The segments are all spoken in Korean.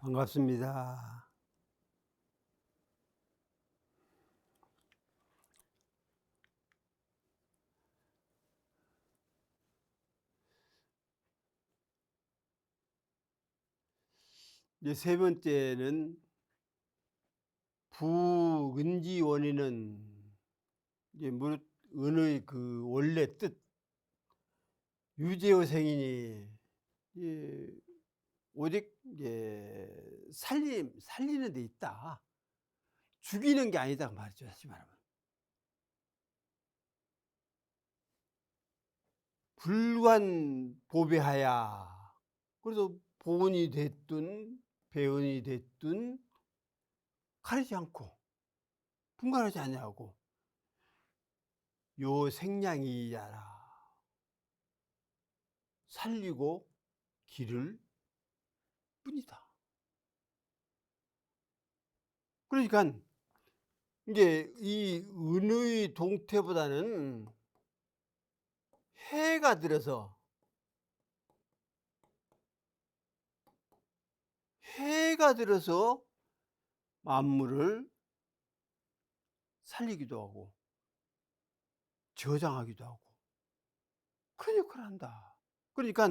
반갑습니다. 이제 세 번째는 부은지 원인은 이제 무릇 은의 그 원래 뜻 유재어 생이니 오직 살리는 데 있다. 죽이는 게 아니다 그 말이죠. 다시 말하면 불관보배하야. 그래서 보은이 됐든 배은이 됐든 가리지 않고 분간하지 아니하고 요 생량이야라 살리고 기를 뿐이다. 그러니까 이제 이 은의 동태보다는 해가 들어서 만물을 살리기도 하고 저장하기도 하고 큰 역할을 한다. 그러니까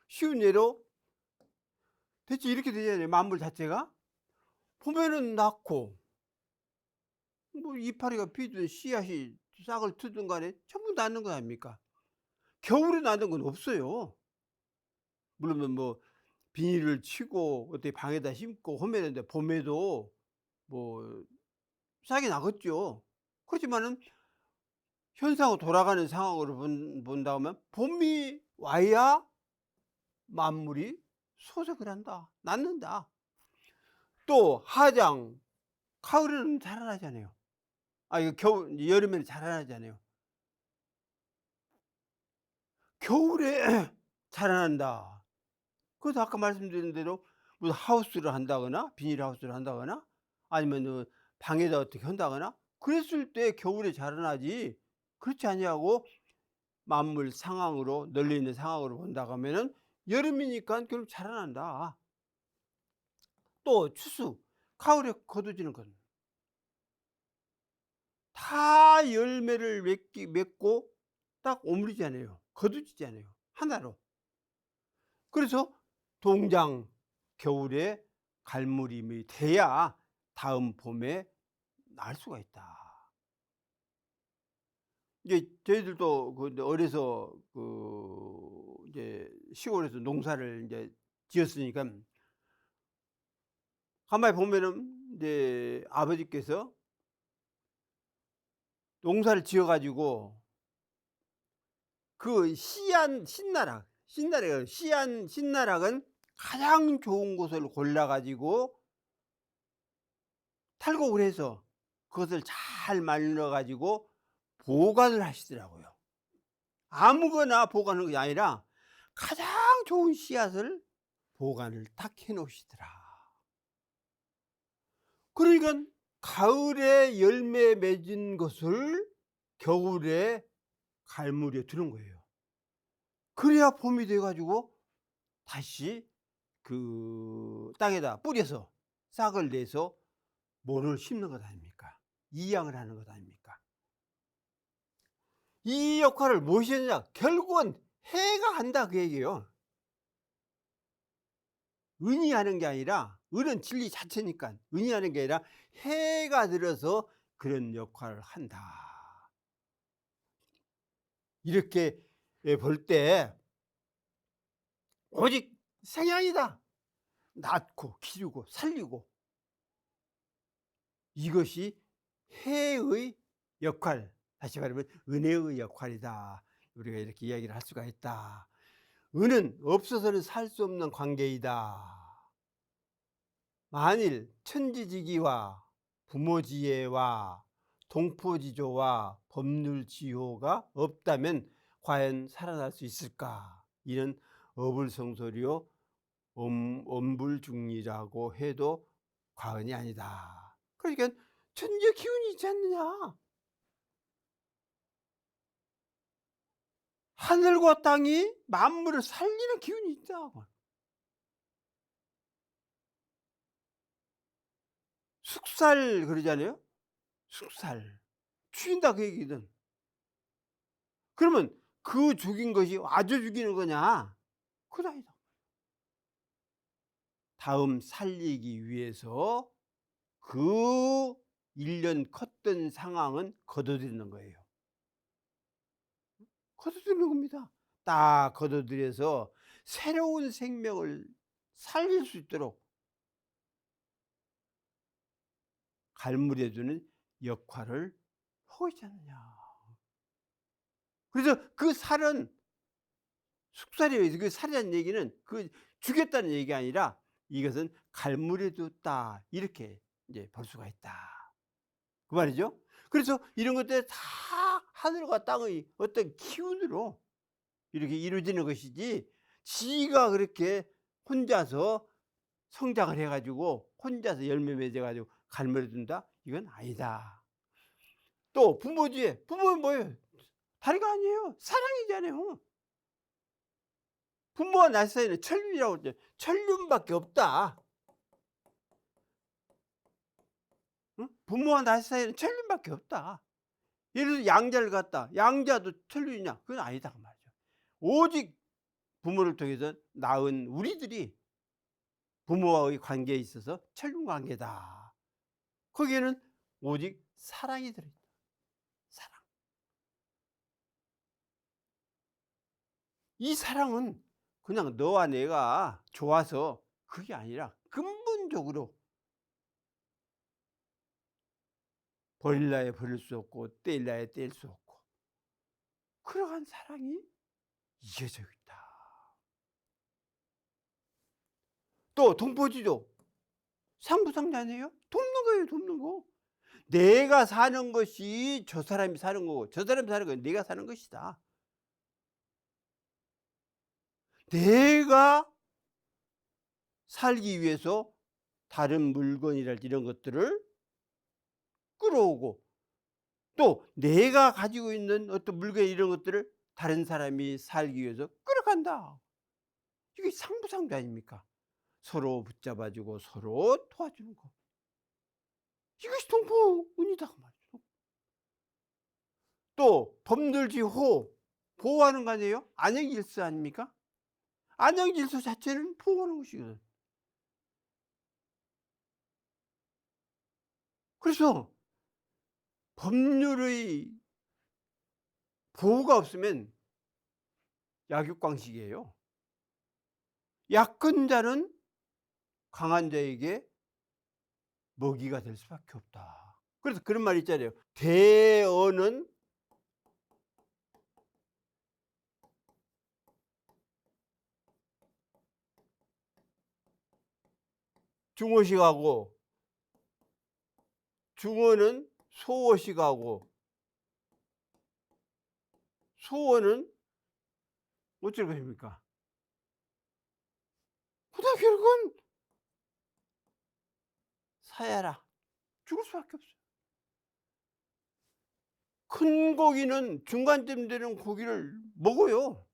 쉬운 예로 대체 이렇게 되잖아요. 만물 자체가 봄에는 낳고 뭐 이파리가 피든 씨앗이 싹을 트든 간에 전부 낳는 거 아닙니까? 겨울에 낳는 건 없어요. 물론 뭐 비닐을 치고 어떻게 방에다 심고 하면 봄에도 뭐 싹이 나겠죠. 그렇지만은 현상으로 돌아가는 상황으로 본다면 봄이 와야 만물이 소생을 한다. 낳는다. 또 하장, 가을에는 자라나잖아요. 이거 여름에는 자라나잖아요. 겨울에 자라난다. 그래서 아까 말씀드린 대로 무슨 하우스를 한다거나 비닐하우스를 한다거나 아니면 방에다 어떻게 한다거나 그랬을 때 겨울에 자라나지, 그렇지 아니하고 만물 상황으로 널려 있는 상황으로 본다고 하면은 여름이니까 결국 자라난다. 또 추수, 가을에 거두지는 건 다 열매를 맺고 딱 오므리잖아요. 거두지잖아요. 하나로. 그래서 동장 겨울에 갈무림이 돼야 다음 봄에 날 수가 있다. 이제 저희들도 어려서 이제 시골에서 농사를 이제 지었으니까 가만히 보면은 이제 아버지께서 농사를 지어 가지고 그 씨앗은 가장 좋은 곳을 골라 가지고 탈곡을 해서 그것을 잘 말려 가지고 보관을 하시더라고요. 아무거나 보관하는 게 아니라 가장 좋은 씨앗을 보관을 딱 해 놓으시더라. 그러니깐 가을에 열매 맺은 것을 겨울에 갈무리에 두는 거예요. 그래야 봄이 돼 가지고 다시 그 땅에다 뿌려서 싹을 내서 뭐를 심는 것 아닙니까? 이양을 하는 것 아닙니까? 이 역할을 무엇이 했느냐? 결국은 해가 한다 그 얘기예요. 은이 하는 게 아니라, 은은 진리 자체니까 은이 하는 게 아니라 해가 들어서 그런 역할을 한다. 이렇게 볼 때 오직 생양이다. 낳고 기르고 살리고, 이것이 해의 역할, 다시 말하면 은혜의 역할이다. 우리가 이렇게 이야기를 할 수가 있다. 은은 없어서는 살 수 없는 관계이다. 만일 천지지기와 부모지혜와 동포지조와 법률지효가 없다면 과연 살아날 수 있을까? 이는 어불성설이요 엄불중리라고 해도 과언이 아니다. 그러니까 천재 기운이 있지 않느냐. 하늘과 땅이 만물을 살리는 기운이 있다. 숙살 그러잖아요. 숙살. 죽인다 그 얘기거든. 그러면 그 죽인 것이 아주 죽이는 거냐? 그건 아니다. 다음 살리기 위해서 그 1년 컸던 상황은 걷어들이는 거예요. 걷어들이는 겁니다. 딱 걷어들여서 새로운 생명을 살릴 수 있도록 갈무리해 주는 역할을 하고 있지 않느냐. 그래서 그 살은 숙살이에요. 그 살이라는 얘기는 그 죽였다는 얘기가 아니라 이것은 갈무리해 뒀다. 이렇게 이제 볼 수가 있다. 그 말이죠. 그래서 이런 것들이 다 하늘과 땅의 어떤 기운으로 이렇게 이루어지는 것이지 지가 그렇게 혼자서 성장을 해 가지고 혼자서 열매 맺어 가지고 갈무리 둔다? 이건 아니다. 또 부모지. 부모는 뭐예요? 다리가 아니에요. 사랑이잖아요. 부모와 나 사이에는 천륜이라고 그러죠. 천륜밖에 없다. 응? 부모와 나 사이에는 천륜밖에 없다. 예를 들어서 양자를 갖다. 양자도 천륜이냐? 그건 아니다 그 말이죠. 오직 부모를 통해서 낳은 우리들이 부모와의 관계에 있어서 천륜 관계다. 거기에는 오직 사랑이 들어있다. 사랑. 이 사랑은 그냥 너와 내가 좋아서 그게 아니라 근본적으로 버릴라야 버릴 수 없고 떼일라야 떼일 수 없고 그러한 사랑이 이어져 있다. 또 동포지조 상부상자네요. 돕는 거예요, 돕는 거. 내가 사는 것이 저 사람이 사는 거고 저 사람이 사는 건 내가 사는 것이다. 내가 살기 위해서 다른 물건이랄지 이런 것들을 끌어오고 또 내가 가지고 있는 어떤 물건 이런 것들을 다른 사람이 살기 위해서 끌어간다. 이게 상부상조 아닙니까? 서로 붙잡아 주고 서로 도와주는 거. 이것이 동포운이다 그 말이죠. 또 법률지호 보호하는 거 아니에요? 안녕질서 아닙니까? 안녕질서 자체는 보호하는 것이거든. 그래서 법률의 보호가 없으면 약육강식이에요. 약근자는 강한 자에게 먹이가 될 수밖에 없다. 그래서 그런 말이 있잖아요. 대어는 중어식하고 중어는 소어식하고 소어는 어쩔 것입니까? 그다 결국은 사야라. 죽을 수밖에 없어요. 큰 고기는 중간쯤 되는 고기를 먹어요.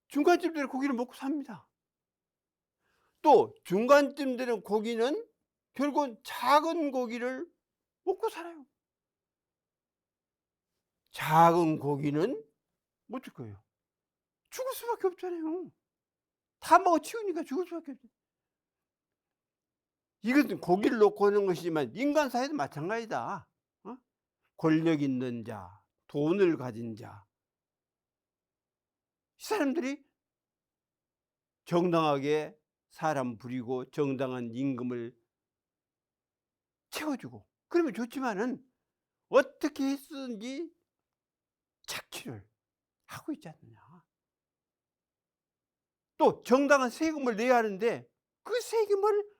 중간쯤 되는 고기를 먹고 삽니다. 또 중간쯤 되는 고기는 결국은 작은 고기를 먹고 살아요. 작은 고기는 못 줄 거예요. 죽을 수밖에 없잖아요. 다 먹어 치우니까 죽을 수밖에 없죠. 이것은 고기를 놓고 하는 것이지만 인간 사회도 마찬가지다. 어? 권력 있는 자, 돈을 가진 자, 이 사람들이 정당하게 사람 부리고 정당한 임금을 채워주고 그러면 좋지만은 어떻게 했든지 착취를 하고 있지 않느냐. 또 정당한 세금을 내야 하는데 그 세금을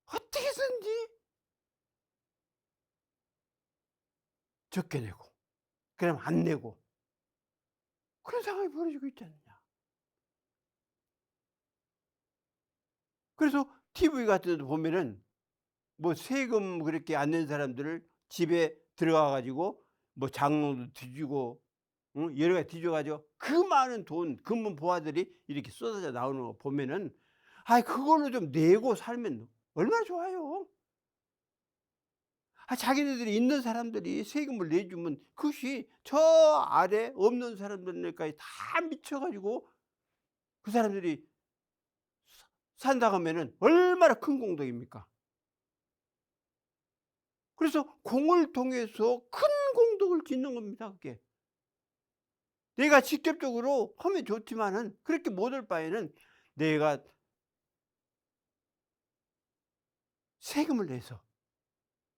어떻게든지 적게 내고 그럼 안 내고 그런 상황이 벌어지고 있지 않느냐. 그래서 TV 같은 데 보면은 뭐 세금 그렇게 안 낸 사람들을 집에 들어가 가지고 뭐 장롱도 뒤지고 여러 가지 뒤져 가지고 그 많은 돈 금은 보화들이 이렇게 쏟아져 나오는 거 보면은 그걸로 좀 내고 살면 얼마나 좋아요. 자기네들이 있는 사람들이 세금을 내주면 그것이 저 아래 없는 사람들까지 다 미쳐 가지고 그 사람들이 산다고 하면은 얼마나 큰 공덕입니까? 그래서 공을 통해서 큰 공덕을 짓는 겁니다, 그게. 내가 직접적으로 하면 좋지만은 그렇게 못할 바에는 내가 세금을 내서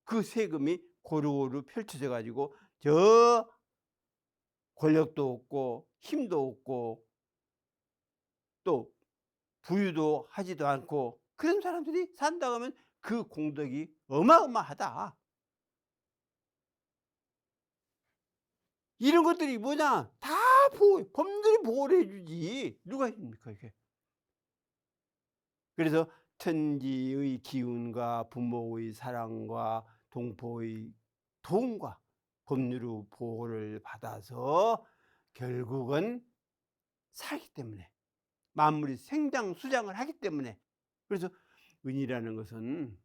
그 세금이 고루고루 펼쳐져 가지고 저 권력도 없고 힘도 없고 또 부유도 하지도 않고 그런 사람들이 산다고 하면 그 공덕이 어마어마하다. 이런 것들이 뭐냐? 다 법률이 보호를 해 주지. 누가 해 줍니까 이게. 그래서 천지의 기운과 부모의 사랑과 동포의 도움과 법률의 보호를 받아서 결국은 살기 때문에 만물이 생장수장을 하기 때문에 그래서 은이라는 것은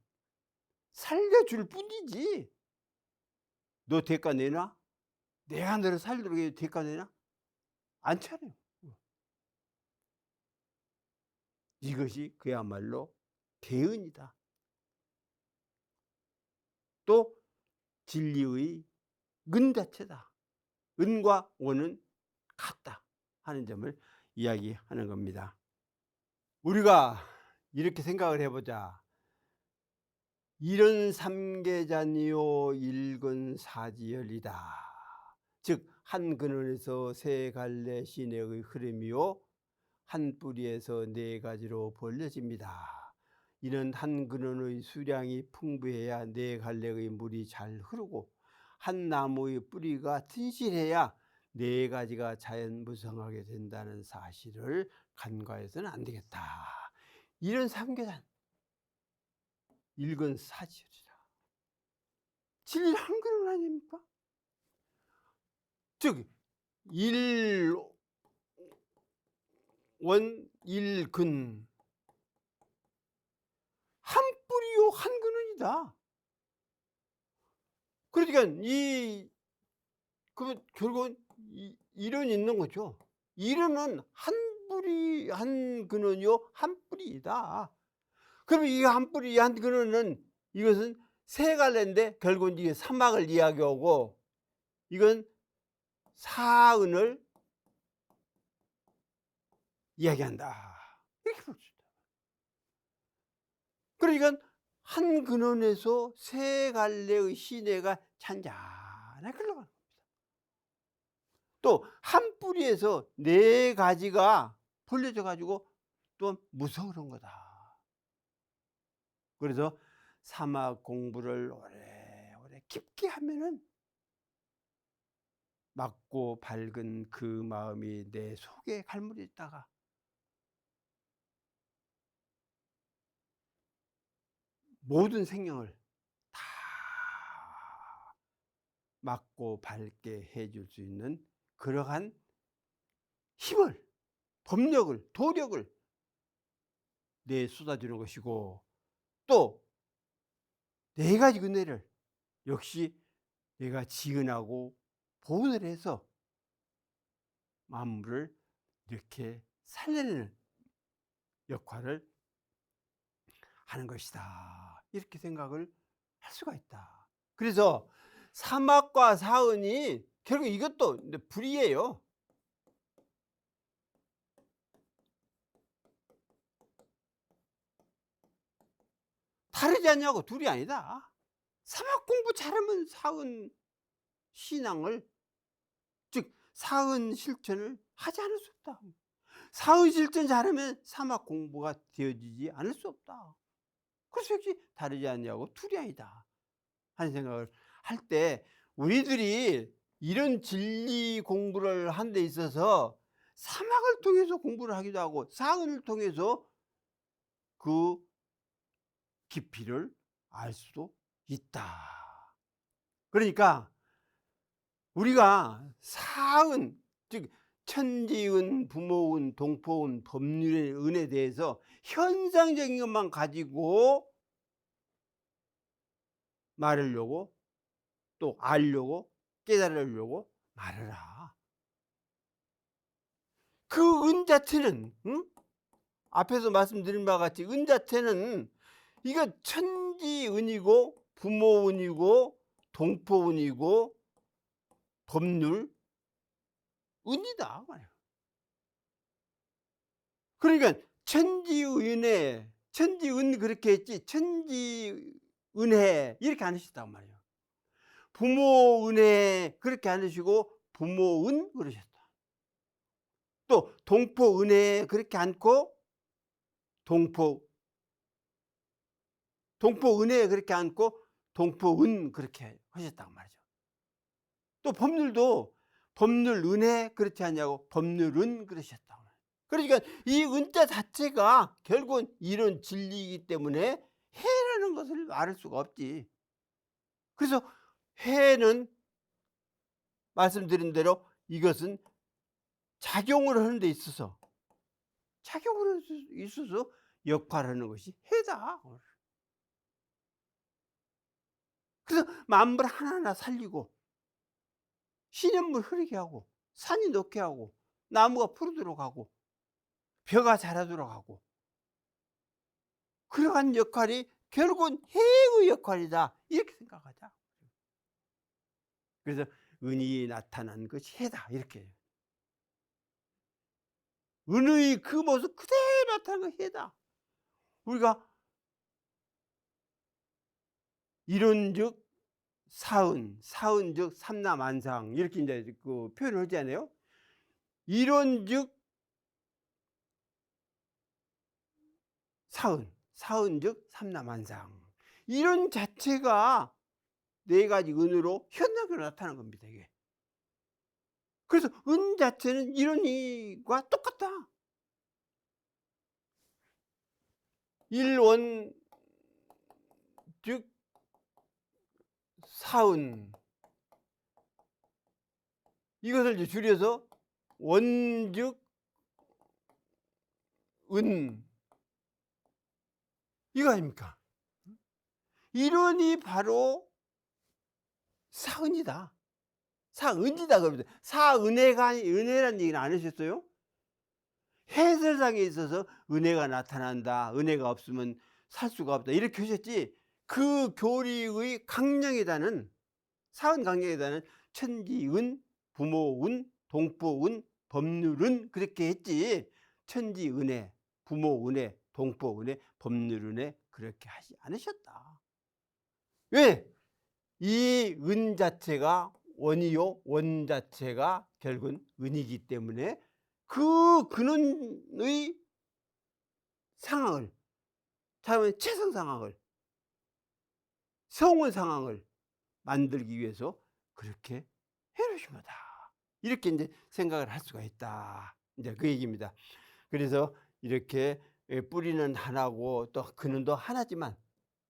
살려줄 뿐이지 너 대가 내놔? 내가 너를 살도록 해 대가 내놔? 안 차려요. 이것이 그야말로 대은이다. 또 진리의 은 자체다. 은과 원은 같다 하는 점을 이야기하는 겁니다. 우리가 이렇게 생각을 해보자. 이런 삼계자니요 일근사지열이다. 즉 한 근원에서 세 갈래 시내의 흐름이요 한 뿌리에서 네 가지로 벌려집니다. 이는 한 근원의 수량이 풍부해야 네 갈래의 물이 잘 흐르고 한 나무의 뿌리가 튼실해야 네 가지가 자연무성하게 된다는 사실을 간과해서는 안 되겠다. 이런 삼계단 일근사지열이라. 진리 한 근원 아닙니까? 즉 일원 일근 한 뿌리요 한 근원이다. 그러니까 그 결국은 일은 있는 거죠. 일은 한 뿌리 한 근원이요 한 뿌리이다. 그러면 이 한 뿌리 한 근원은 이것은 세 갈래인데 결국은 이게 사막을 이야기하고 이건 사은을 이야기한다. 이렇게 볼 수 있다. 그러니까 한 근원에서 세 갈래의 시내가 잔잔하게 흘러가는 겁니다. 또 한 뿌리에서 네 가지가 벌려져 가지고 또 무성한 거다. 그래서 사막 공부를 오래오래 깊게 하면은 맑고 밝은 그 마음이 내 속에 갈무리 있다가 모든 생명을 다 맑고 밝게 해줄 수 있는 그러한 힘을, 법력을, 도력을 내에 쏟아주는 것이고 또 네 가지 은혜를 역시 내가 지은하고 보온을 해서 만물을 이렇게 살려내는 역할을 하는 것이다. 이렇게 생각을 할 수가 있다. 그래서 사막과 사은이 결국 이것도 불이에요. 다르지 않냐고 둘이 아니다. 사막 공부 잘하면 사은 신앙을 즉 사은 실천을 하지 않을 수 없다. 사은 실천 잘하면 사막 공부가 되어지지 않을 수 없다. 그래서 역시 다르지 않냐고 둘이 아니다 하는 생각을 할 때 우리들이 이런 진리 공부를 한 데 있어서 사막을 통해서 공부를 하기도 하고 사은을 통해서 그 깊이를 알 수도 있다. 그러니까 우리가 사은, 즉 천지은, 부모은, 동포은, 법률의 은에 대해서 현상적인 것만 가지고 말하려고, 또 알려고, 깨달으려고 말하라. 그 은 자체는, 응? 앞에서 말씀드린 바와 같이 은 자체는 이거 천지은이고 부모은이고 동포은이고 법률 은이다 말이야. 그러니까 천지은혜, 천지은 그렇게 했지 천지은혜 이렇게 안 하셨단 말이에요. 부모은혜 그렇게 안 하시고 부모은 그러셨다. 또 동포은혜 그렇게 않고 동포 동포은혜 그렇게 않고 동포은 그렇게 하셨단 말이죠. 또 법률도 법률 은혜 그렇지 않냐고 법률은 그러셨다고. 그러니까 이 은자 자체가 결국은 이런 진리이기 때문에 해라는 것을 말할 수가 없지. 그래서 해는 말씀드린 대로 이것은 작용을 하는 데 있어서 작용을 할 수 있어서 역할하는 것이 해다. 그래서 만물 하나하나 살리고 시냇물 흐르게 하고 산이 녹게 하고 나무가 푸르도록 하고 벼가 자라도록 하고 그러한 역할이 결국은 해의 역할이다 이렇게 생각하자. 그래서 은이 나타난 것이 해다 이렇게. 은의 그 모습 그대로 나타난 것이 해다. 우리가 이론즉 사은, 사은즉 삼라만상 이렇게 이제 그 표현을 하잖아요. 이론즉 사은, 사은즉 삼라만상. 이론 자체가 네 가지 은으로 현상으로 나타나는 겁니다. 이게. 그래서 은 자체는 이론과 똑같다. 일원 즉 사은, 이것을 이제 줄여서 원즉 은, 이거 아닙니까? 이론이 바로 사은이다. 사은이다 그럽니다. 사은혜가 은혜라는 얘기는 안 하셨어요? 해설상에 있어서 은혜가 나타난다. 은혜가 없으면 살 수가 없다. 이렇게 하셨지. 그 교리의 강령이다는, 사은 강령이다는 천지은, 부모은, 동포은, 법률은 그렇게 했지. 천지은혜, 부모은혜, 동포은혜, 법률은혜 그렇게 하지 않으셨다. 왜? 이 은 자체가 원이요, 원 자체가 결국은 은이기 때문에 그 근원의 상황을, 자면 최상 상황을, 성원 상황을 만들기 위해서 그렇게 해놓으신 거다. 이렇게 이제 생각을 할 수가 있다. 이제 그 얘기입니다. 그래서 이렇게 뿌리는 하나고 또 근원도 하나지만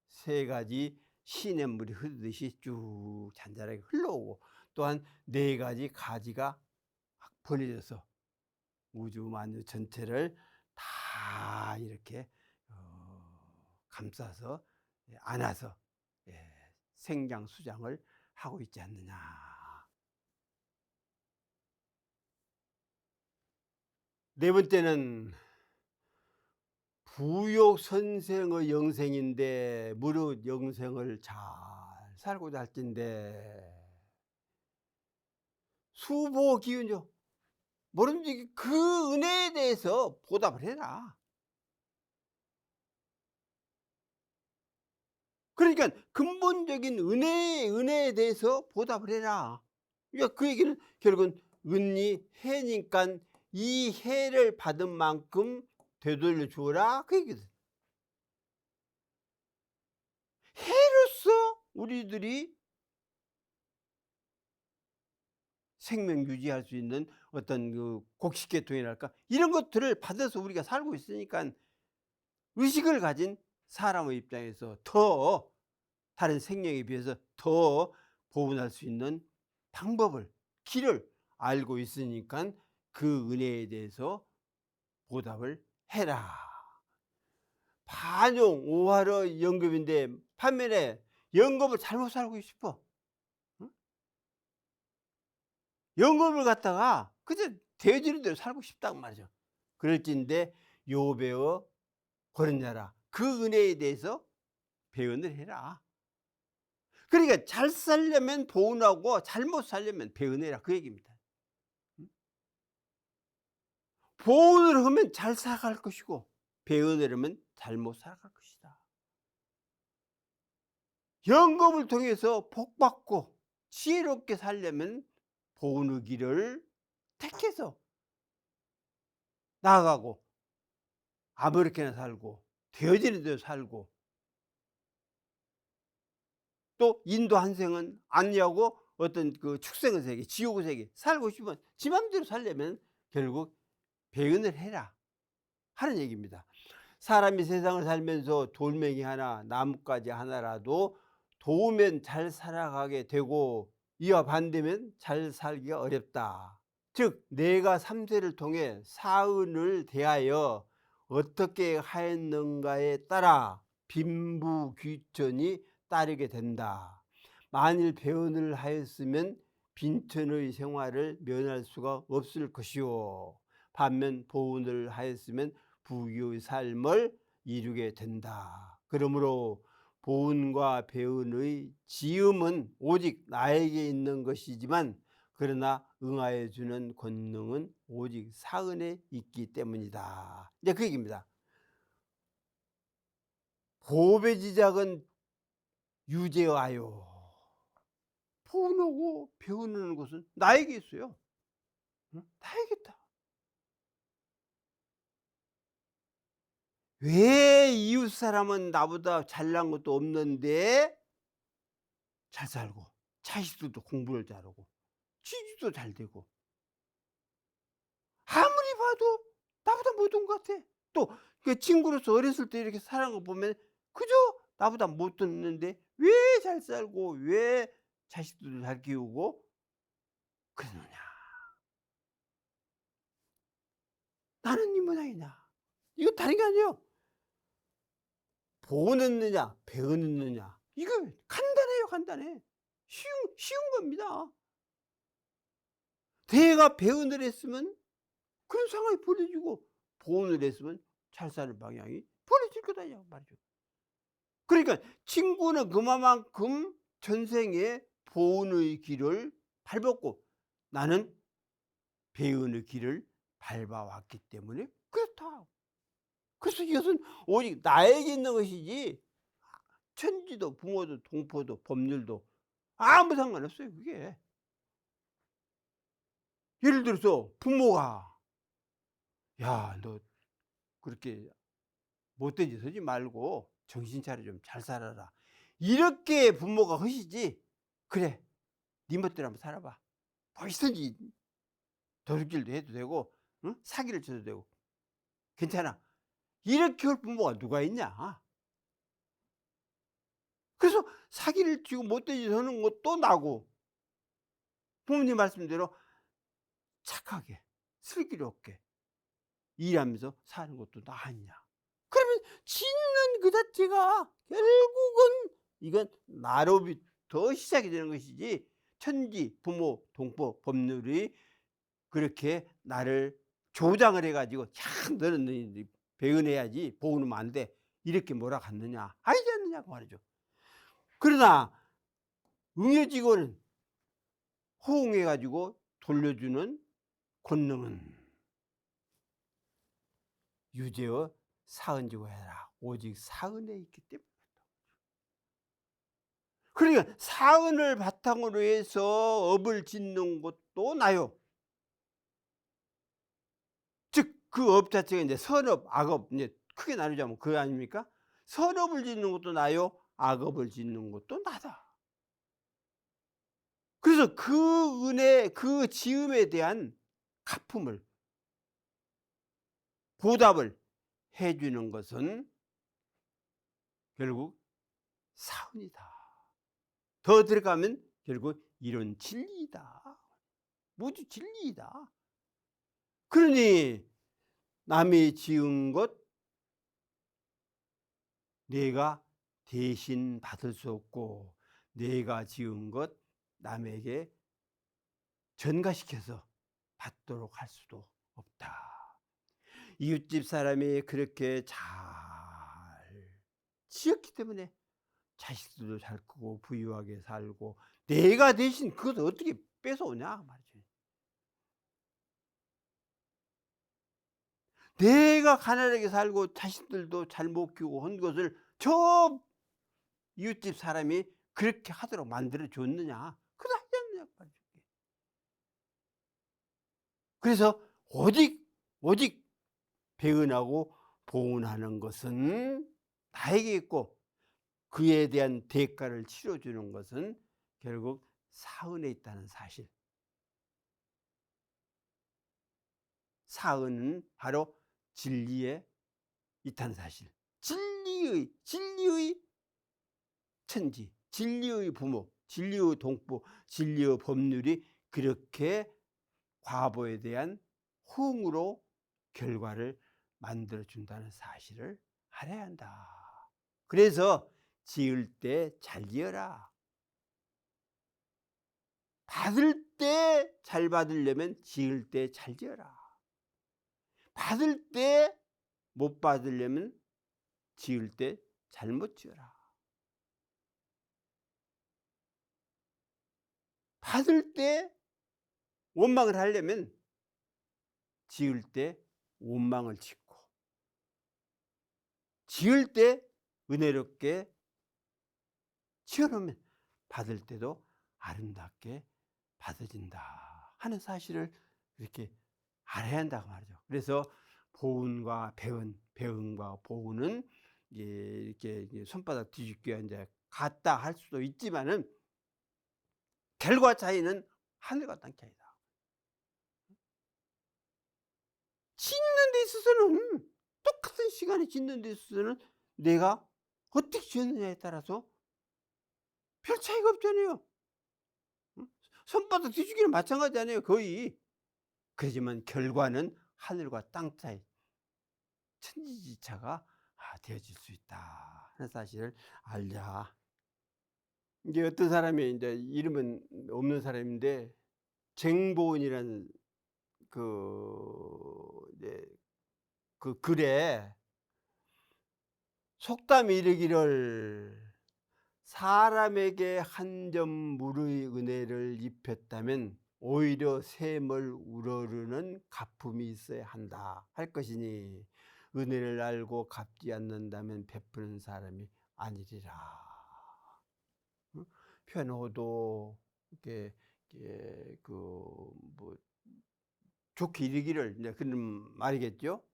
세 가지 시냇물이 흐르듯이 쭉 잔잔하게 흘러오고 또한 네 가지 가지가 벌려져서 우주 만유 전체를 다 이렇게 감싸서 안아서 생장 수장을 하고 있지 않느냐. 네 번째는 부욕 선생의 영생인데 무릇 영생을 잘 살고자 할진대 수보 기운죠. 뭐든지 그 은혜에 대해서 보답을 해라. 그러니까 근본적인 은혜에 대해서 보답을 해라. 그러니까 그 얘기는 결국은 은이 해니까 이 해를 받은 만큼 되돌려 주어라 그 얘기거든. 해로서 우리들이 생명 유지할 수 있는 어떤 그 곡식계통이랄까 이런 것들을 받아서 우리가 살고 있으니까 의식을 가진 사람의 입장에서 더 다른 생명에 비해서 더 보존할 수 있는 방법을, 길을 알고 있으니까 그 은혜에 대해서 보답을 해라. 반용 오하러 연급인데 반면에 연급을 잘못 살고 싶어. 응? 연금을 갖다가 그저 되어지는 대로 살고 싶단 말이죠. 그럴진데 요배어 버렸냐라. 그 은혜에 대해서 배언을 해라. 그러니까 잘 살려면 보은하고 잘못 살려면 배은해라 그 얘기입니다. 보은을 하면 잘 살아갈 것이고 배은을 하면 잘못 살아갈 것이다. 연금을 통해서 복받고 지혜롭게 살려면 보은의 길을 택해서 나아가고 아무렇게나 살고 되어지는 대로 살고 또 인도 한 생은 아니하고 어떤 그 축생의 세계, 지옥의 세계 살고 싶으면 지 맘대로 살려면 결국 배은을 해라 하는 얘기입니다. 사람이 세상을 살면서 돌멩이 하나, 나뭇가지 하나라도 도우면 잘 살아가게 되고 이와 반대면 잘 살기가 어렵다. 즉 내가 삼세를 통해 사은을 대하여 어떻게 하였는가에 따라 빈부귀천이 따르게 된다. 만일 배은을 하였으면 빈천의 생활을 면할 수가 없을 것이요 반면 보은을 하였으면 부귀의 삶을 이루게 된다. 그러므로 보은과 배은의 지음은 오직 나에게 있는 것이지만 그러나 응하여 주는 권능은 오직 사은에 있기 때문이다. 이제 그 얘기입니다. 보배지작은 유죄하여 보은하고 배우는 것은 나에게 있어요. 나에게 있다. 왜 이웃 사람은 나보다 잘난 것도 없는데 잘 살고 자식들도 공부를 잘하고 취직도 잘 되고 아무리 봐도 나보다 못한 것 같아. 또 그 친구로서 어렸을 때 이렇게 살아간 거 보면 그저 나보다 못했는데 왜 잘 살고 왜 자식들도 잘 키우고 그러느냐. 나는 이 모양이냐. 이거 다른 게 아니에요. 보느느냐 배우느냐 이거 간단해요. 간단해. 쉬운 겁니다. 대가 배운을 했으면 그런 상황이 벌어지고 보온을 했으면 잘 사는 방향이 벌어질 거다 이 말이죠. 그러니까 친구는 그만큼 전생에 보온의 길을 밟았고 나는 배운의 길을 밟아왔기 때문에 그렇다. 그래서 이것은 오직 나에게 있는 것이지 천지도 부모도 동포도 법률도 아무 상관없어요. 그게 예를 들어서 부모가 야 너 그렇게 못된 짓 하지 말고 정신 차려 좀 잘 살아라. 이렇게 부모가 하시지. 그래 네 멋대로 한번 살아봐. 뭐든지 도둑질도 해도 되고 응? 사기를 쳐도 되고 괜찮아. 이렇게 할 부모가 누가 있냐. 그래서 사기를 치고 못된 짓 하는 것도 나고 부모님 말씀대로 착하게 슬기롭게 일하면서 사는 것도 나았냐. 그러면 짓는 그 자체가 결국은 이건 나로부터 시작이 되는 것이지 천지 부모 동포 법률이 그렇게 나를 조장을 해 가지고 야 너는 배은해야지 보은하면 안 돼 이렇게 몰아갔느냐 아니지 않느냐고 말이죠. 그러나 응여직원은 호응해 가지고 돌려주는 권능은 유죄어 사은지고 해라. 오직 사은에 있기 때문에. 그러니까 사은을 바탕으로 해서 업을 짓는 것도 나요. 즉 그 업 자체가 이제 선업, 악업 이제 크게 나누자면 그거 아닙니까? 선업을 짓는 것도 나요. 악업을 짓는 것도 나다. 그래서 그 은혜, 그 지음에 대한 갚음을 보답을 해 주는 것은 결국 사은이다. 더 들어가면 결국 이런 진리이다. 모두 진리이다. 그러니 남이 지은 것 내가 대신 받을 수 없고, 내가 지은 것 남에게 전가시켜서 받도록 할 수도 없다. 이웃집 사람이 그렇게 잘 지었기 때문에 자식들도 잘 크고 부유하게 살고, 내가 대신 그것을 어떻게 뺏어오냐 말이죠. 내가 가난하게 살고 자식들도 잘 못 키우고 한 것을 저 이웃집 사람이 그렇게 하도록 만들어 줬느냐? 그거 하지 않느냐 말이죠. 그래서 오직 배은하고 보은하는 것은 나에게 있고, 그에 대한 대가를 치러주는 것은 결국 사은에 있다는 사실. 사은은 바로 진리에 있다는 사실. 진리의 천지, 진리의 부모, 진리의 동부, 진리의 법률이 그렇게 과보에 대한 호응으로 결과를 만들어 준다는 사실을 알아야 한다. 그래서 지을 때 잘 지어라. 받을 때 잘 받으려면 지을 때 잘 지어라. 받을 때 못 받으려면 지을 때 잘못 지어라. 받을 때 원망을 하려면 지을 때 원망을 짓고, 지을 때 은혜롭게 지어놓으면 받을 때도 아름답게 받아진다 하는 사실을 이렇게 알아야 한다고 말이죠. 그래서 보은과 배은과 보은은 이렇게 손바닥 뒤집기가 이제 같다 할 수도 있지만은 결과 차이는 하늘과 땅 차이다. 짓는 데 있어서는, 똑같은 시간에 짓는 데 있어서는 내가 어떻게 지었느냐에 따라서 별 차이가 없잖아요. 손바닥 뒤집기는 마찬가지 아니에요, 거의. 그렇지만 결과는 하늘과 땅 차이, 천지지차가 되어질 수 있다 하는 사실을 알자. 이게 어떤 사람이, 이제 이름은 없는 사람인데, 쟁보은이라는 이제 그 글에 속담이 이르기를, 사람에게 한 점 물의 은혜를 입혔다면 오히려 샘을 우러르는 가품이 있어야 한다 할 것이니, 은혜를 알고 갚지 않는다면 베푸는 사람이 아니리라. 편호도 이렇게 뭐 좋게 이르기를, 이제 그런 말이겠죠.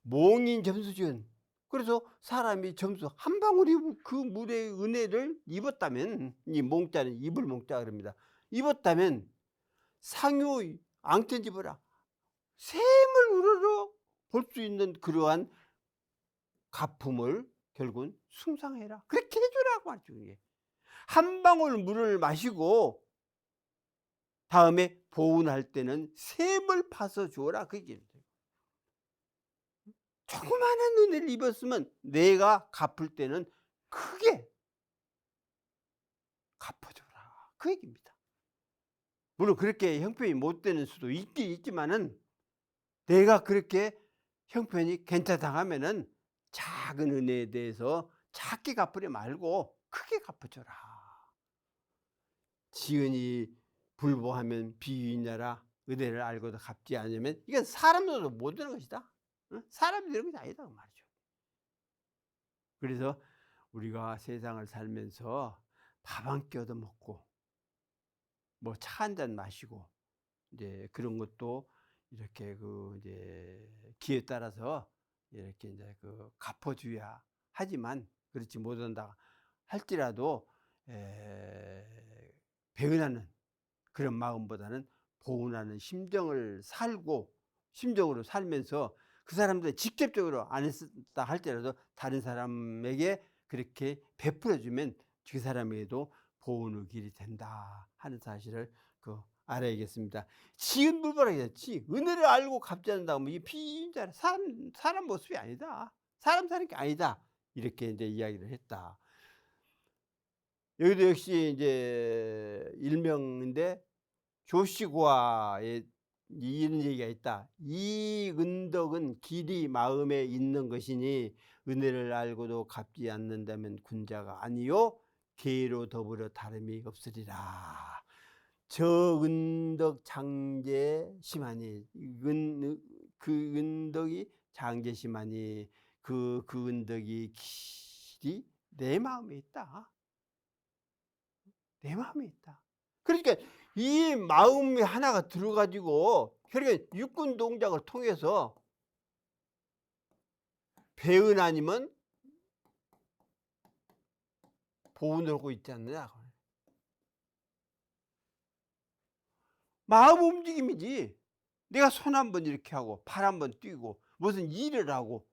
몽인 점수지은, 그래서 사람이 점수 한 방울이 그 물의 은혜를 입었다면, 이 몽자는 입을 몽자 그럽니다. 입었다면 상유 앙천지보라, 샘을 우러러 볼 수 있는 그러한 가품을 결국은 숭상해라, 그렇게 해주라고 하죠. 한 방울 물을 마시고 다음에 보은할 때는 샘을 파서 주어라, 그 얘기예요. 조그마한 은혜를 입었으면 내가 갚을 때는 크게 갚아줘라, 그 얘기입니다. 물론 그렇게 형편이 못 되는 수도 있긴 있지만은, 내가 그렇게 형편이 괜찮다 하면은 작은 은혜에 대해서 작게 갚으려 말고 크게 갚아줘라. 지은이 불보하면 비유인자라, 은혜를 알고도 갚지 않으면 이건 사람들도 못 되는 것이다. 사람이 되는 것이 아니다 그 말이죠. 그래서 우리가 세상을 살면서 밥 한 끼 얻어 먹고 뭐 차 한 잔 마시고, 이제 그런 것도 이렇게 이제 기에 따라서 이렇게 이제 갚아줘야 하지만, 그렇지 못한다 할지라도 배은하는 그런 마음보다는 보은하는 심정으로 살면서, 그 사람들 직접적으로 안 했다 할지라도 다른 사람에게 그렇게 베풀어주면 그 사람에게도 보온의 길이 된다 하는 사실을 알아야겠습니다. 지은 불벌하겠지. 은혜를 알고 갚지 않는다. 뭐 이 피임자 사람 모습이 아니다. 사람 사는 게 아니다. 이렇게 이제 이야기를 했다. 여기도 역시 이제 일명인데 조시구화에 이런 얘기가 있다. 이 은덕은 길이 마음에 있는 것이니 은혜를 알고도 갚지 않는다면 군자가 아니요 계로 더불어 다름이 없으리라. 저 은덕 장제심하니 그 은덕이 장제심하니 그 은덕이 길이 내 마음에 있다. 내 마음에 있다. 그러니까 이 마음이 하나가 들어가지고 그러니까 육군 동작을 통해서 배은 아니면 보은을 하고 있지 않느냐. 마음 움직임이지. 내가 손 한번 이렇게 하고 팔 한번 뛰고 무슨 일을 하고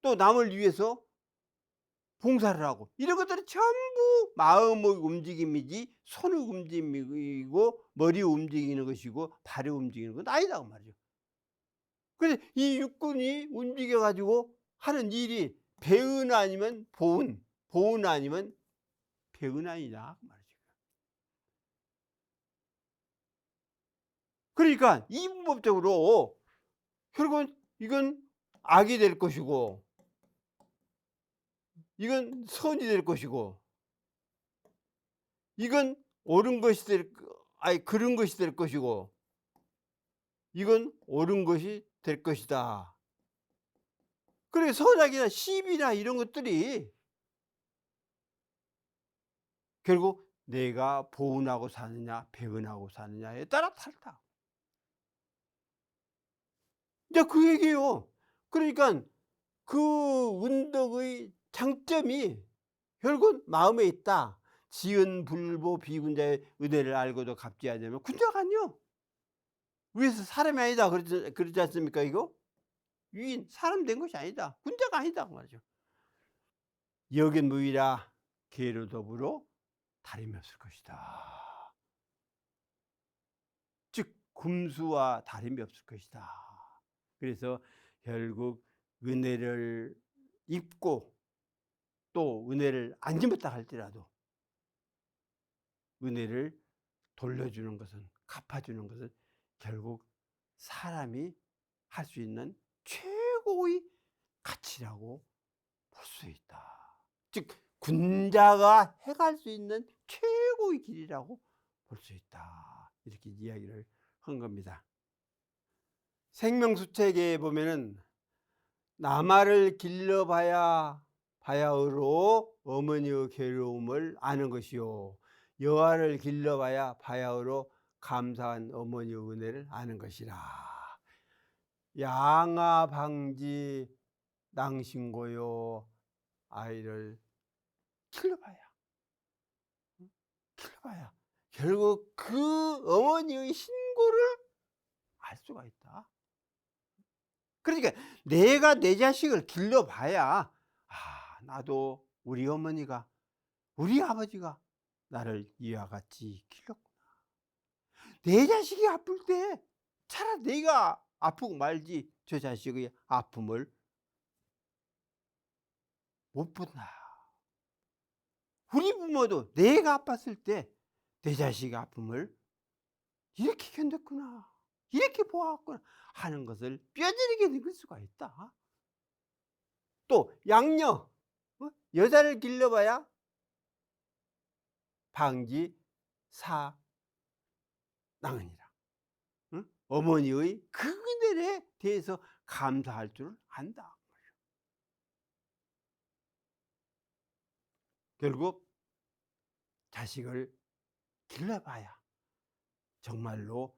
또 남을 위해서 봉사를 하고 이런 것들은 전부 마음의 움직임이지 손의 움직임이고 머리 움직이는 것이고 발이 움직이는 건 아니다고 말이죠. 그래서 이 육군이 움직여 가지고 하는 일이 배은 아니면 보은, 보은 아니면 배은 아니냐 그 말이죠. 그러니까 이분법적으로 결국은 이건 악이 될 것이고 이건 선이 될 것이고 이건 옳은 것이 그른 것이 될 것이고 이건 옳은 것이 될 것이다. 그래 선악이나 시비나 이런 것들이 결국 내가 보은하고 사느냐 배은하고 사느냐에 따라 다르다. 이제 그 얘기예요. 그러니까 그 은덕의 장점이 결국은 마음에 있다. 지은 불보 비군자의 은혜를 알고도 갚지 않으면 군자가 아니요. 위에서 사람이 아니다. 그러지 않습니까 이거? 위인 사람 된 것이 아니다. 군자가 아니다 그 말이죠. 여긴 무이라 계로 더불어 다름이 없을 것이다. 즉 금수와 다름이 없을 것이다. 그래서 결국 은혜를 입고 또 은혜를 안 입었다 할지라도 은혜를 돌려주는 것은 갚아주는 것은 결국 사람이 할 수 있는 최고의 가치라고 볼 수 있다. 즉 군자가 해갈 수 있는 최고의 길이라고 볼 수 있다. 이렇게 이야기를 한 겁니다. 생명수책에 보면은 남아를 길러봐야 바야흐로 어머니의 괴로움을 아는 것이요 여아를 길러봐야 바야흐로 감사한 어머니의 은혜를 아는 것이라. 양아방지 낭신고요 아이를 길러봐야 결국 그 어머니의 신고를 알 수가 있다. 그러니까 내가 내 자식을 길러봐야 나도 우리 어머니가 우리 아버지가 나를 이와 같이 길렀구나. 내 자식이 아플 때 차라리 내가 아프고 말지 저 자식의 아픔을 못 본다. 우리 부모도 내가 아팠을 때 내 자식의 아픔을 이렇게 견뎠구나 이렇게 보았구나 하는 것을 뼈저리게 느낄 수가 있다. 또 양녀 여자를 길러봐야 방지 사낭은이라. 어머니의 그 은혜에 대해서 감사할 줄 안다. 결국 자식을 길러봐야 정말로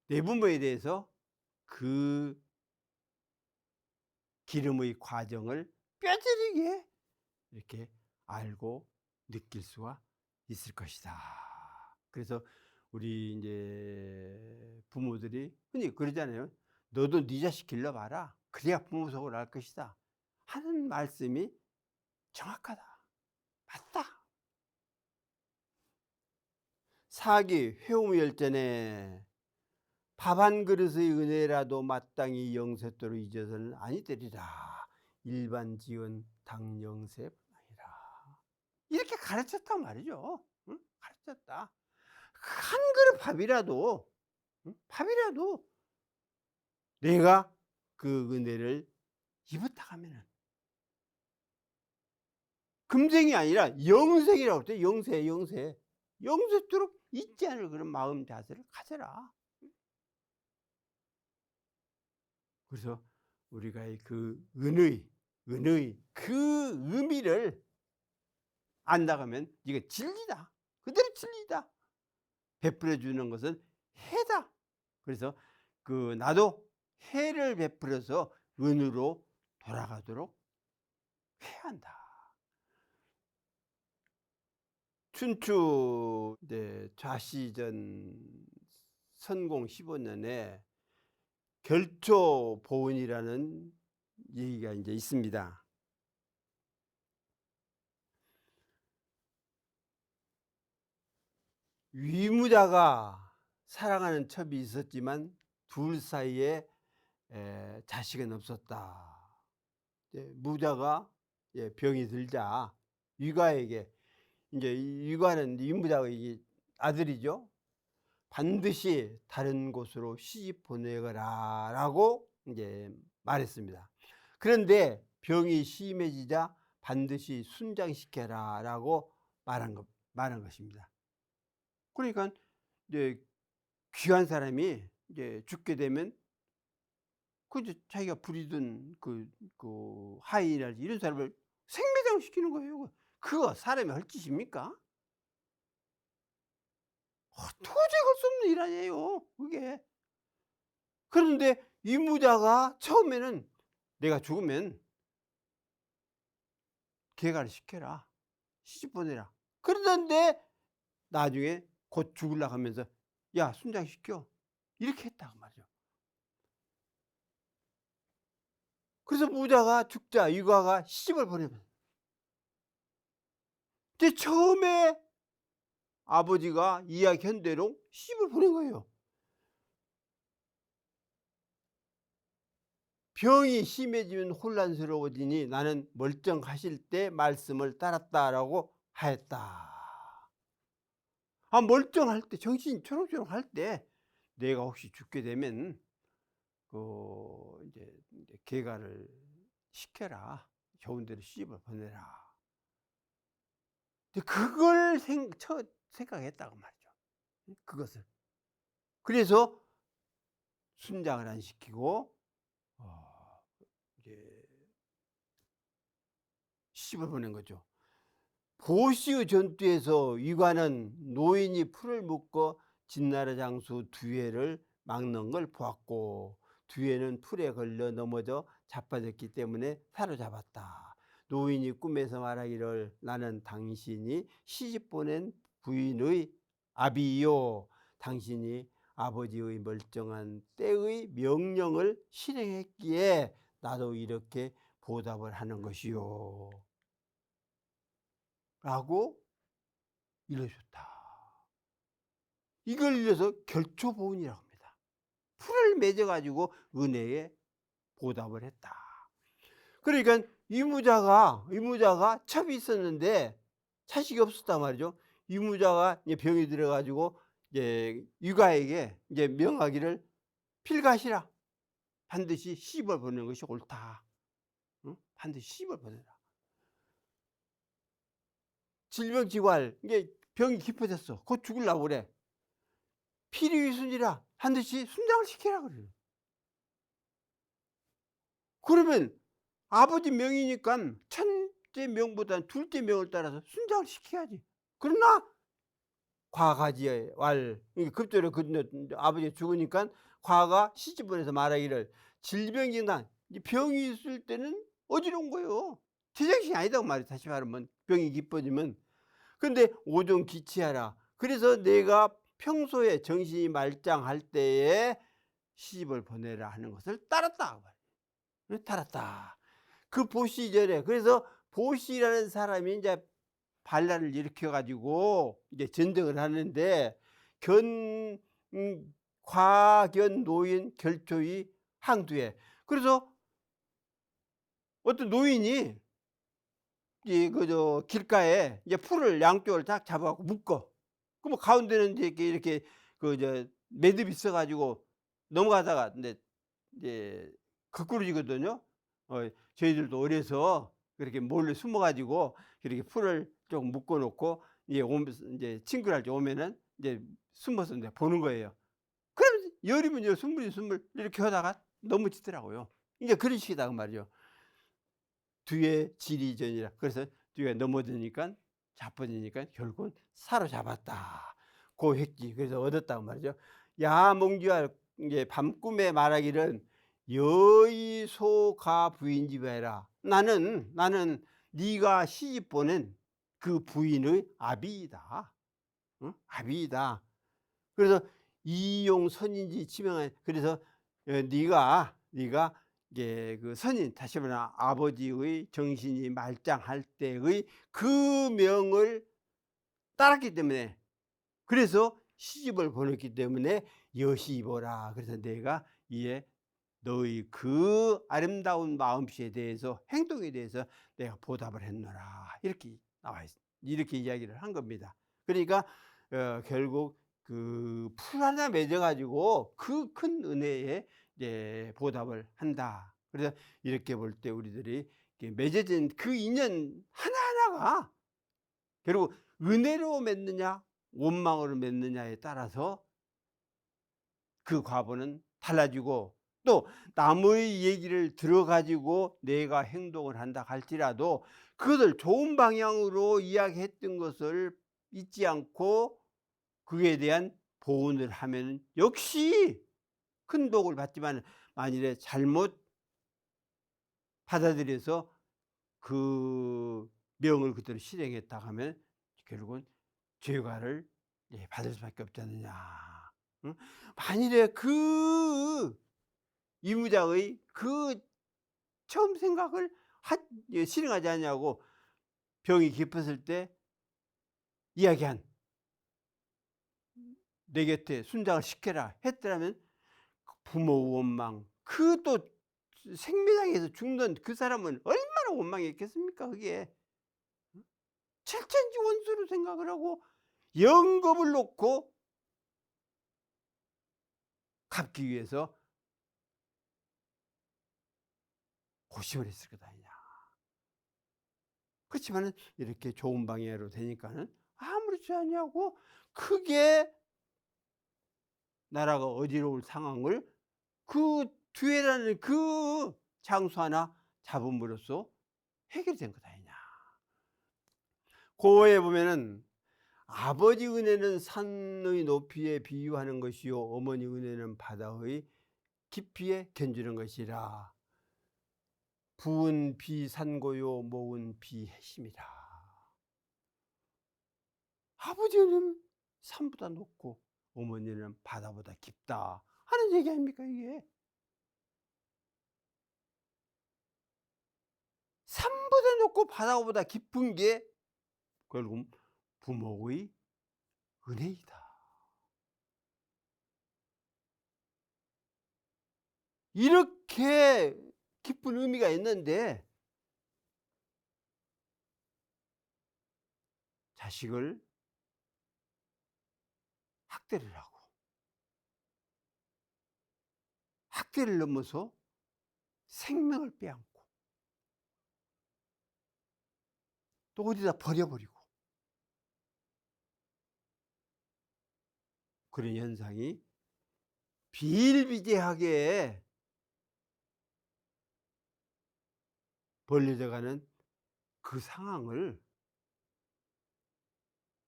내 부모에 대해서 그 기름의 과정을 뼈저리게 이렇게 알고 느낄 수가 있을 것이다. 그래서 우리 이제 부모들이 흔히 그러잖아요. 너도 네 자식 길러봐라. 그래야 부모 속을 알 것이다. 하는 말씀이 정확하다. 맞다. 사기 회오무열전에 밥 한 그릇의 은혜라도 마땅히 영세토록 잊어서는 아니되리라. 일반 지은 당영세뿐이라. 이렇게 가르쳤단 말이죠. 응? 가르쳤다. 한 그릇 밥이라도, 응? 밥이라도 내가 그 은혜를 입었다 하면은 금생이 아니라 영생이라고 그랬대. 영세, 영세. 영세토록 잊지 않을 그런 마음 자세를 가져라. 그래서 우리가 그 은의 그 의미를 안다가면 이게 진리다. 그대로 진리다. 베풀어 주는 것은 해다. 그래서 나도 해를 베풀어서 은으로 돌아가도록 해야 한다. 춘추 좌시전 선공 15년에 결초보은이라는 얘기가 이제 있습니다. 위무자가 사랑하는 첩이 있었지만 둘 사이에 자식은 없었다. 무자가 병이 들자 위가에게, 이제 위가는 위무자의 아들이죠. 반드시 다른 곳으로 시집 보내거라 라고 이제 말했습니다. 그런데 병이 심해지자 반드시 순장시켜라 라고 말한 것입니다. 그러니까 이제 귀한 사람이 이제 죽게 되면 자기가 부리던 그 하인이랄지 이런 사람을 생매장 시키는 거예요. 그거 사람이 할 짓입니까? 도저히 할 수 없는 일 아니에요, 그게. 그런데 이 무자가 처음에는 내가 죽으면 개가를 시켜라, 시집 보내라. 그러던데 나중에 곧 죽으려고 하면서 야, 순장시켜, 이렇게 했다고 말이죠. 그래서 무자가 죽자 유가가 시집을 보내면, 근데 처음에 아버지가 이야기한 대로 시집을 보낸 거예요. 병이 심해지면 혼란스러워지니 나는 멀쩡하실 때 말씀을 따랐다라고 하였다. 멀쩡할 때, 정신이 초롱초롱 할 때, 내가 혹시 죽게 되면 이제 개가를 시켜라, 좋은 데로 시집을 보내라. 그걸 생각했다고 말이죠. 그것을. 그래서 순장을 안 시키고 이제 시집을 보낸 거죠. 보시의 전투에서 위관은 노인이 풀을 묶어 진나라 장수 두해를 막는 걸 보았고, 두해는 풀에 걸려 넘어져 자빠졌기 때문에 사로잡았다. 노인이 꿈에서 말하기를 나는 당신이 시집 보낸 부인의 아비요, 당신이 아버지의 멀쩡한 때의 명령을 실행했기에 나도 이렇게 보답을 하는 것이요 라고 일러줬다. 이걸 일러서 결초보은이라고 합니다. 풀을 맺어가지고 은혜에 보답을 했다. 그러니까 이무자가 첩이 있었는데 자식이 없었단 말이죠. 이무자가 병이 들어가지고 이제 유가에게 이제 명하기를 필가시라, 반드시 시집을 보내는 것이 옳다. 응? 반드시 시집을 보내라. 질병지활, 이게 병이 깊어졌어. 곧 죽으려고 그래. 필요이순이라 반드시 순장을 시키라 그래요. 그러면 아버지 명이니까 첫째 명보다는 둘째 명을 따라서 순장을 시켜야지. 그러나 과가지의 왈, 급조로 아버지가 죽으니까 과가 시집보내서 말하기를 질병이나 병이 있을 때는 어지러운 거예요. 제정신이 아니다고 말이에요. 다시 말하면 병이 깊어지면. 근데 오종 기치하라. 그래서 내가 평소에 정신이 말짱할 때에 시집을 보내라 하는 것을 따랐다. 따랐다. 그 보시절에, 그래서 보시라는 사람이 이제 반란을 일으켜 가지고 이제 전쟁을 하는데, 견 과견 노인 결초의 항두에. 그래서 어떤 노인이 이 저 길가에 이제 풀을 양쪽을 딱 잡아 갖고 묶어. 그러면 가운데는 이제 이렇게 그 저 매듭이 있어 가지고 넘어가다가 이제 거꾸로지거든요. 저희들도 어려서 그렇게 몰래 숨어 가지고 이렇게 풀을 좀 묶어 놓고 이제 오면서 인제 친구랄 때 오면은 이제 숨어서 인제 보는 거예요. 그러면 열이면 열 스물 이렇게 하다가 넘어지더라고요. 이제 그런 식이다 그 말이죠. 뒤에 지리전이라. 그래서 뒤에 넘어지니까 자빠지니까 결국은 사로잡았다. 고 했지. 그래서 얻었다고 말이죠. 야 몽주아, 이제 밤꿈에 말하기를 여의소가 부인집에라. 나는 네가 시집 보낸 그 부인의 아비이다. 응? 아비이다. 그래서 이용 선인지 지명한. 그래서 네가 이게 그 선인, 다시 말하면 아버지의 정신이 말짱할 때의 그 명을 따랐기 때문에, 그래서 시집을 보냈기 때문에 여시이보라. 그래서 내가 이에 너의 그 아름다운 마음씨에 대해서, 행동에 대해서 내가 보답을 했노라. 이렇게 나와 있, 이렇게 이야기를 한 겁니다. 그러니까 결국 그 풀 하나 맺어 가지고 그 큰 은혜에 이제 보답을 한다. 그래서 이렇게 볼 때 우리들이 이렇게 맺어진 그 인연 하나하나가 결국 은혜로 맺느냐 원망으로 맺느냐에 따라서 그 과보는 달라지고, 또 남의 얘기를 들어 가지고 내가 행동을 한다 할지라도 그것을 좋은 방향으로 이야기했던 것을 잊지 않고 그에 대한 보온을 하면 역시 큰 복을 받지만, 만일에 잘못 받아들여서 그 명을 그대로 실행했다 하면 결국은 죄과를 받을 수밖에 없지 않느냐. 응? 만일에 그 이무자의 그 처음 생각을 실행하지 않냐고 병이 깊었을 때 이야기한 내 곁에 순장을 시켜라 했더라면 부모 원망, 그 또 생매장에서 죽는 그 사람은 얼마나 원망했겠습니까 그게. 철천지 원수로 생각을 하고 영겁을 놓고 갚기 위해서 고심을 했을 것 아니냐. 그렇지만은 이렇게 좋은 방향으로 되니까는 아무렇지 않냐고 크게 나라가 어지러울 상황을 그 뒤에라는 그 장소 하나 잡음으로써 해결이 된 것 아니냐. 고에 보면은 아버지 은혜는 산의 높이에 비유하는 것이요 어머니 은혜는 바다의 깊이에 견주는 것이라. 부은 비산고요 모은 비해심이라. 아버지는 산보다 높고 어머니는 바다보다 깊다 하는 얘기 아닙니까 이게. 산보다 높고 바다보다 깊은 게 결국 부모의 은혜이다. 이렇게 깊은 의미가 있는데 자식을 학대를 하고, 학대를 넘어서 생명을 빼앗고 또 어디다 버려버리고 그런 현상이 비일비재하게 벌려져 가는 그 상황을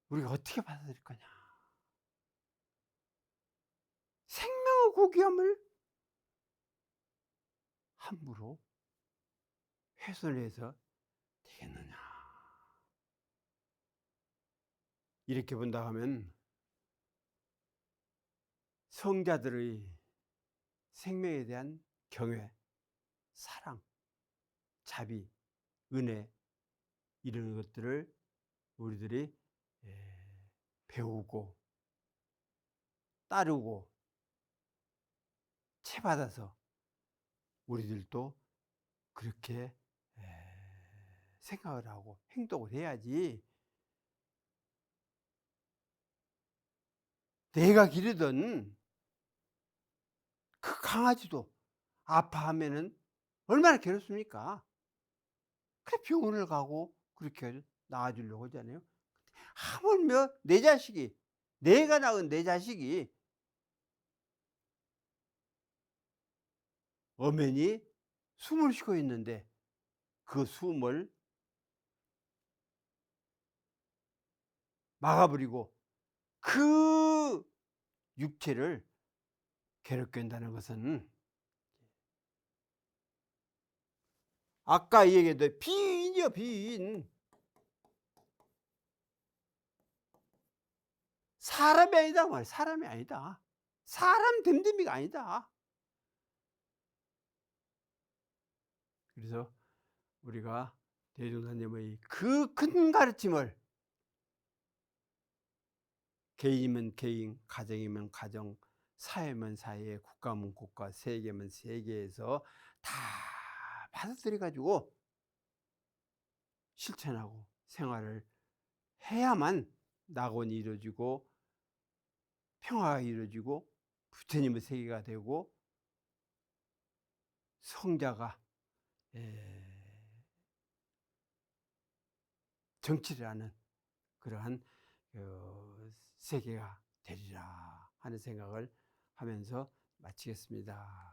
우리가 어떻게 받아들일 거냐. 생명의 고귀함을 함부로 훼손해서 되겠느냐. 이렇게 본다 하면 성자들의 생명에 대한 경외, 사랑, 자비, 은혜, 이런 것들을 우리들이 배우고 따르고 체받아서 우리들도 그렇게 생각을 하고 행동을 해야지. 내가 기르던 그 강아지도 아파하면은 얼마나 괴롭습니까? 그래 병원을 가고 그렇게 낳아주려고 하잖아요. 하물며 내 자식이, 내가 낳은 내 자식이 엄연히 숨을 쉬고 있는데 그 숨을 막아버리고 그 육체를 괴롭게 한다는 것은 아까 얘기했던 빈이요, 빈. 사람이 아니다 말이야. 사람이 아니다. 사람 됨됨이가 아니다. 그래서 우리가 대종사님의 그 큰 가르침을 개인이면 개인, 가정이면 가정, 사회면 사회, 국가면 국가, 세계면 세계에서 다 받아들여 가지고 실천하고 생활을 해야만 낙원이 이루어지고 평화가 이루어지고 부처님의 세계가 되고 성자가 정치를 하는 그러한 세계가 되리라 하는 생각을 하면서 마치겠습니다.